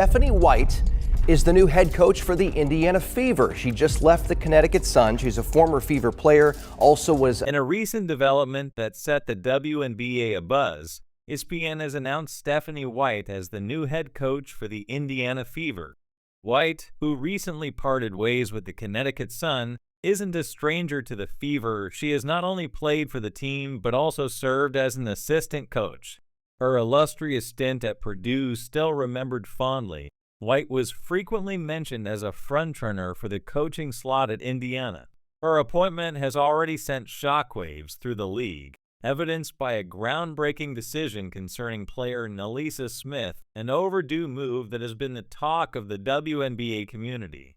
Stephanie White is the new head coach for the Indiana Fever. She just left the Connecticut Sun. She's a former Fever player, also was... In a recent development that set the WNBA abuzz, ESPN has announced Stephanie White as the new head coach for the Indiana Fever. White, who recently parted ways with the Connecticut Sun, isn't a stranger to the Fever. She has not only played for the team, but also served as an assistant coach. Her illustrious stint at Purdue still remembered fondly. White was frequently mentioned as a frontrunner for the coaching slot at Indiana. Her appointment has already sent shockwaves through the league, evidenced by a groundbreaking decision concerning player NaLyssa Smith, an overdue move that has been the talk of the WNBA community.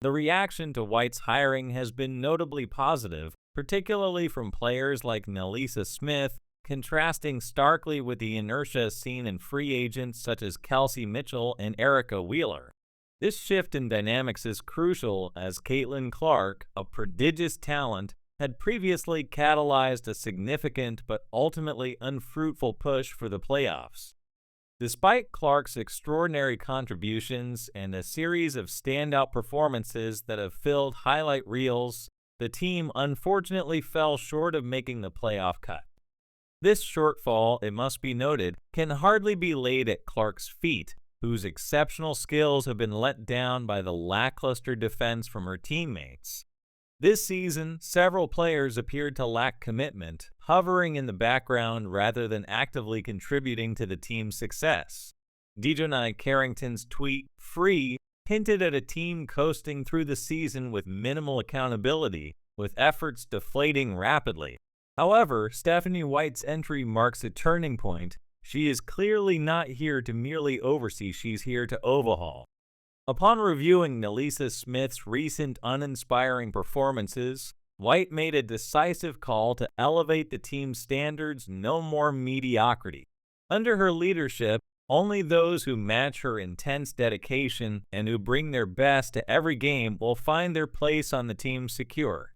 The reaction to White's hiring has been notably positive, particularly from players like NaLyssa Smith, contrasting starkly with the inertia seen in free agents such as Kelsey Mitchell and Erica Wheeler. This shift in dynamics is crucial as Caitlin Clark, a prodigious talent, had previously catalyzed a significant but ultimately unfruitful push for the playoffs. Despite Clark's extraordinary contributions and a series of standout performances that have filled highlight reels, the team unfortunately fell short of making the playoff cut. This shortfall, it must be noted, can hardly be laid at Clark's feet, whose exceptional skills have been let down by the lackluster defense from her teammates. This season, several players appeared to lack commitment, hovering in the background rather than actively contributing to the team's success. Dejanai Carrington's tweet, "Free," hinted at a team coasting through the season with minimal accountability, with efforts deflating rapidly. However, Stephanie White's entry marks a turning point. She is clearly not here to merely oversee, she's here to overhaul. Upon reviewing NaLyssa Smith's recent uninspiring performances, White made a decisive call to elevate the team's standards, no more mediocrity. Under her leadership, only those who match her intense dedication and who bring their best to every game will find their place on the team secure.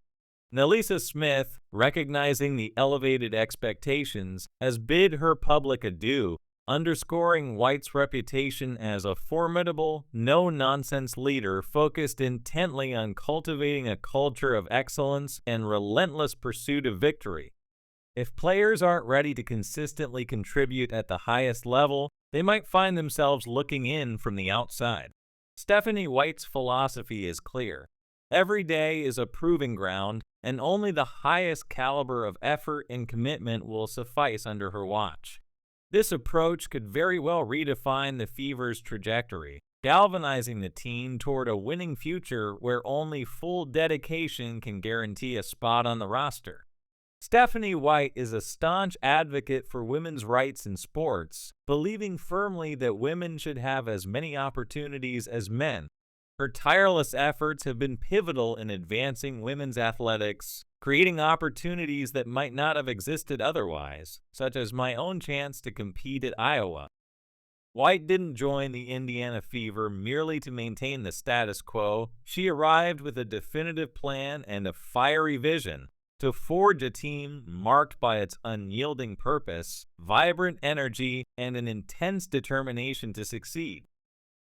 NaLyssa Smith, recognizing the elevated expectations, has bid her public adieu, underscoring White's reputation as a formidable, no-nonsense leader focused intently on cultivating a culture of excellence and relentless pursuit of victory. If players aren't ready to consistently contribute at the highest level, they might find themselves looking in from the outside. Stephanie White's philosophy is clear. Every day is a proving ground, and only the highest caliber of effort and commitment will suffice under her watch. This approach could very well redefine the Fever's trajectory, galvanizing the team toward a winning future where only full dedication can guarantee a spot on the roster. Stephanie White is a staunch advocate for women's rights in sports, believing firmly that women should have as many opportunities as men. Her tireless efforts have been pivotal in advancing women's athletics, creating opportunities that might not have existed otherwise, such as my own chance to compete at Iowa. White didn't join the Indiana Fever merely to maintain the status quo. She arrived with a definitive plan and a fiery vision to forge a team marked by its unyielding purpose, vibrant energy, and an intense determination to succeed.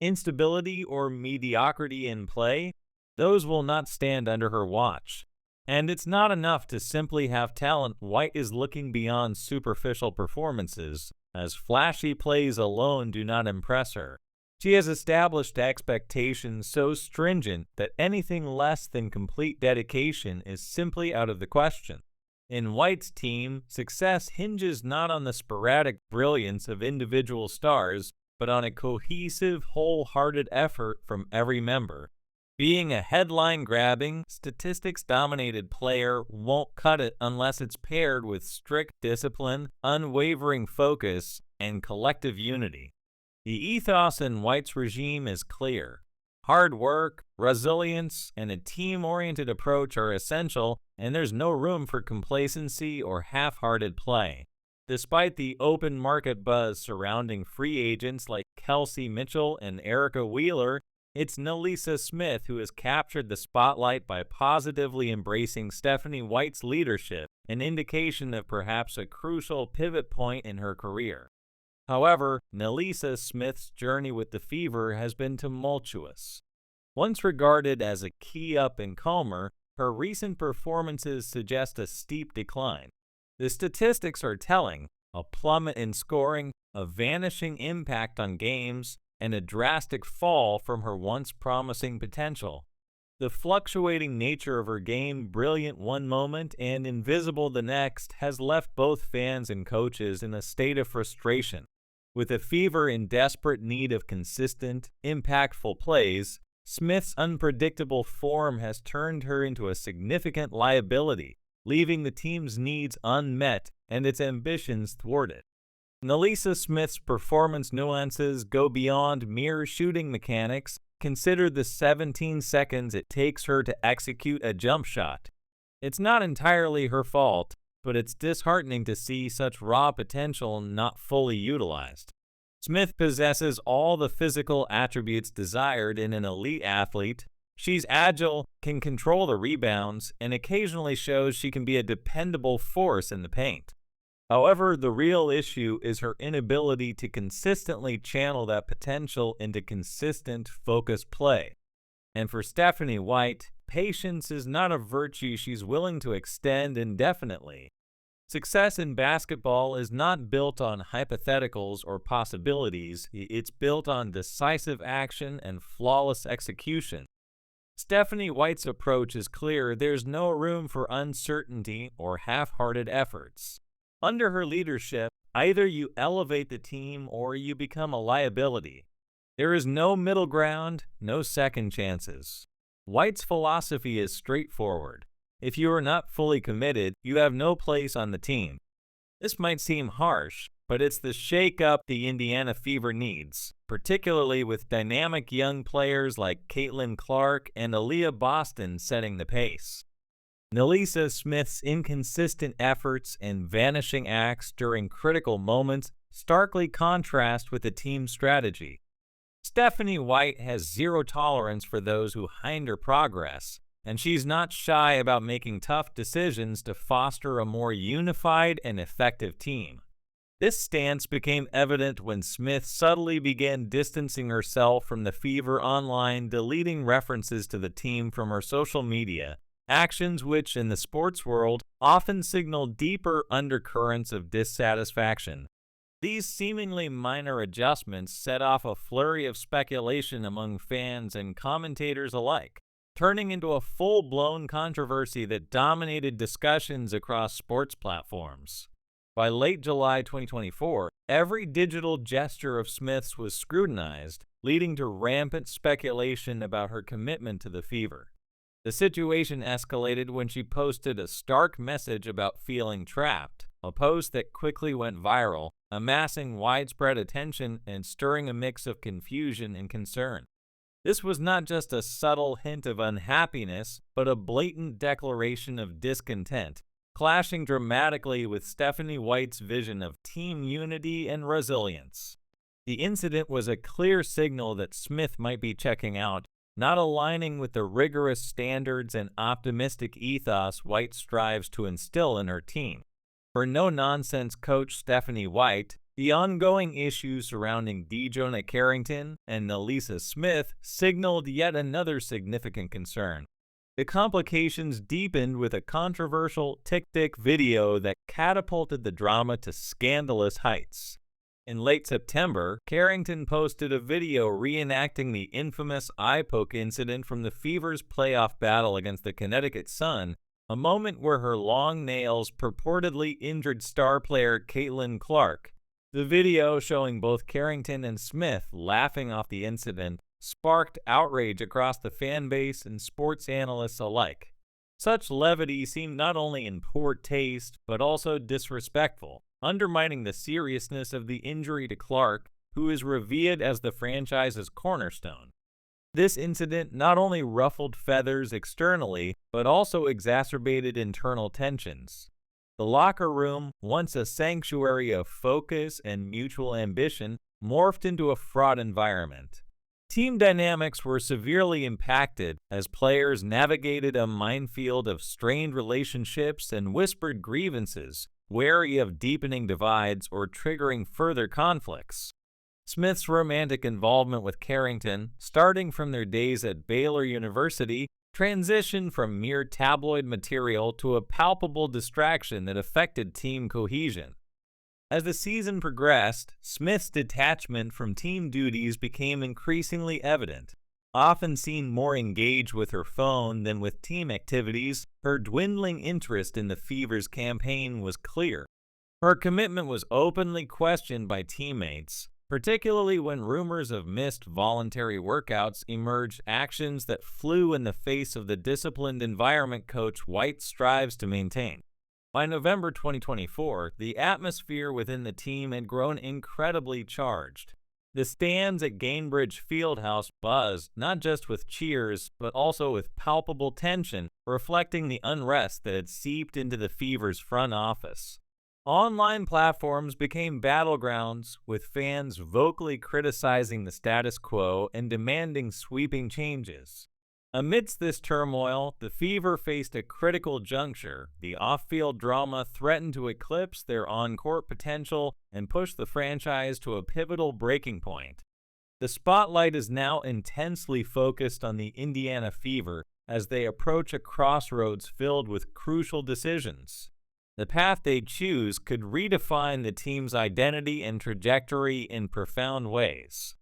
Instability or mediocrity in play, those will not stand under her watch. And it's not enough to simply have talent. White is looking beyond superficial performances, as flashy plays alone do not impress her. She has established expectations so stringent that anything less than complete dedication is simply out of the question. In White's team, success hinges not on the sporadic brilliance of individual stars, but on a cohesive, wholehearted effort from every member. Being a headline-grabbing, statistics-dominated player won't cut it unless it's paired with strict discipline, unwavering focus, and collective unity. The ethos in White's regime is clear. Hard work, resilience, and a team-oriented approach are essential, and there's no room for complacency or half-hearted play. Despite the open market buzz surrounding free agents like Kelsey Mitchell and Erica Wheeler, it's NaLyssa Smith who has captured the spotlight by positively embracing Stephanie White's leadership, an indication of perhaps a crucial pivot point in her career. However, NaLyssa Smith's journey with the Fever has been tumultuous. Once regarded as a key up-and-comer, her recent performances suggest a steep decline. The statistics are telling: a plummet in scoring, a vanishing impact on games, and a drastic fall from her once promising potential. The fluctuating nature of her game, brilliant one moment and invisible the next, has left both fans and coaches in a state of frustration. With the Fever in desperate need of consistent, impactful plays, Smith's unpredictable form has turned her into a significant liability, leaving the team's needs unmet and its ambitions thwarted. NaLyssa Smith's performance nuances go beyond mere shooting mechanics. Consider the 17 seconds it takes her to execute a jump shot. It's not entirely her fault, but it's disheartening to see such raw potential not fully utilized. Smith possesses all the physical attributes desired in an elite athlete. She's agile, can control the rebounds, and occasionally shows she can be a dependable force in the paint. However, the real issue is her inability to consistently channel that potential into consistent, focused play. And for Stephanie White, patience is not a virtue she's willing to extend indefinitely. Success in basketball is not built on hypotheticals or possibilities, it's built on decisive action and flawless execution. Stephanie White's approach is clear: there's no room for uncertainty or half-hearted efforts. Under her leadership, either you elevate the team or you become a liability. There is no middle ground, no second chances. White's philosophy is straightforward: if you are not fully committed, you have no place on the team. This might seem harsh, but it's the shake-up the Indiana Fever needs, particularly with dynamic young players like Caitlin Clark and Aaliyah Boston setting the pace. NaLyssa Smith's inconsistent efforts and vanishing acts during critical moments starkly contrast with the team's strategy. Stephanie White has zero tolerance for those who hinder progress, and she's not shy about making tough decisions to foster a more unified and effective team. This stance became evident when Smith subtly began distancing herself from the Fever online, deleting references to the team from her social media, actions which, in the sports world, often signal deeper undercurrents of dissatisfaction. These seemingly minor adjustments set off a flurry of speculation among fans and commentators alike, turning into a full-blown controversy that dominated discussions across sports platforms. By late July 2024, every digital gesture of Smith's was scrutinized, leading to rampant speculation about her commitment to the Fever. The situation escalated when she posted a stark message about feeling trapped, a post that quickly went viral, amassing widespread attention and stirring a mix of confusion and concern. This was not just a subtle hint of unhappiness, but a blatant declaration of discontent, clashing dramatically with Stephanie White's vision of team unity and resilience. The incident was a clear signal that Smith might be checking out, not aligning with the rigorous standards and optimistic ethos White strives to instill in her team. For no-nonsense coach Stephanie White, the ongoing issues surrounding De'Jona Carrington and NaLyssa Smith signaled yet another significant concern. The complications deepened with a controversial TikTok video that catapulted the drama to scandalous heights. In late September, Carrington posted a video reenacting the infamous eye poke incident from the Fever's playoff battle against the Connecticut Sun, a moment where her long nails purportedly injured star player Caitlin Clark. The video, showing both Carrington and Smith laughing off the incident, sparked outrage across the fan base and sports analysts alike. Such levity seemed not only in poor taste, but also disrespectful, undermining the seriousness of the injury to Clark, who is revered as the franchise's cornerstone. This incident not only ruffled feathers externally, but also exacerbated internal tensions. The locker room, once a sanctuary of focus and mutual ambition, morphed into a fraught environment. Team dynamics were severely impacted as players navigated a minefield of strained relationships and whispered grievances, wary of deepening divides or triggering further conflicts. Smith's romantic involvement with Carrington, starting from their days at Baylor University, transitioned from mere tabloid material to a palpable distraction that affected team cohesion. As the season progressed, Smith's detachment from team duties became increasingly evident. Often seen more engaged with her phone than with team activities, her dwindling interest in the Fever's campaign was clear. Her commitment was openly questioned by teammates, particularly when rumors of missed voluntary workouts emerged, actions that flew in the face of the disciplined environment Coach White strives to maintain. By November 2024, the atmosphere within the team had grown incredibly charged. The stands at Gainbridge Fieldhouse buzzed not just with cheers, but also with palpable tension, reflecting the unrest that had seeped into the Fever's front office. Online platforms became battlegrounds, with fans vocally criticizing the status quo and demanding sweeping changes. Amidst this turmoil, the Fever faced a critical juncture. The off-field drama threatened to eclipse their on-court potential and push the franchise to a pivotal breaking point. The spotlight is now intensely focused on the Indiana Fever as they approach a crossroads filled with crucial decisions. The path they choose could redefine the team's identity and trajectory in profound ways.